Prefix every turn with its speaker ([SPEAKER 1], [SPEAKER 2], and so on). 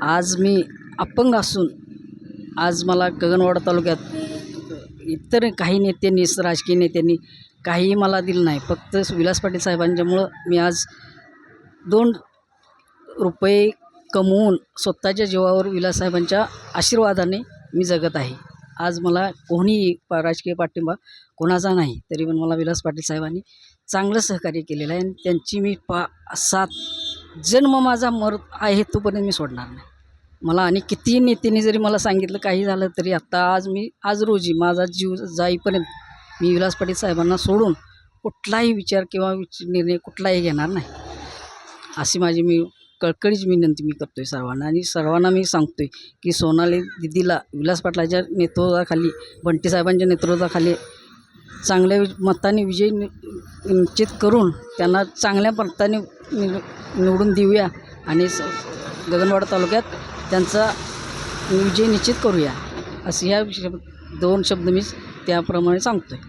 [SPEAKER 1] आज मी अपंग असून आज मला गगनबावडा तालुक्यात इतर काही नेत्यांनी, राजकीय नेत्यांनी काहीही मला दिलं नाही. फक्त विलास पाटील साहेबांच्यामुळं मी आज 2 रुपये कमवून स्वतःच्या जीवावर विलास साहेबांच्या आशीर्वादाने मी जगत आहे. आज मला कोणीही राजकीय पाठिंबा कोणाचा नाही, तरी पण मला विलास पाटील साहेबांनी चांगलं सहकार्य केलेलं आहे आणि त्यांची मी साथ जन्म माझा आहे तोपर्यंत मी सोडणार नाही. मला आणि कितीही नेत्यांनी जरी मला सांगितलं काही झालं तरी आज रोजी माझा जीव जाईपर्यंत मी विलास पाटील साहेबांना सोडून कुठलाही विचार किंवा निर्णय कुठलाही घेणार नाही. अशी माझी कळकळीची विनंती मी करतो आहे सर्वांना. आणि सर्वांना मी सांगतो आहे की सोनाली दिदीला विलास पाटलाच्या नेतृत्वाखाली, बंटी साहेबांच्या नेतृत्वाखाली चांगल्या मताने विजय निश्चित करून त्यांना चांगल्या मताने निवडून देऊया आणि गगनबावडा तालुक्यात त्यांचा विजय निश्चित करूया. असे ह्या 2 शब्द मी त्याप्रमाणे सांगतो आहे.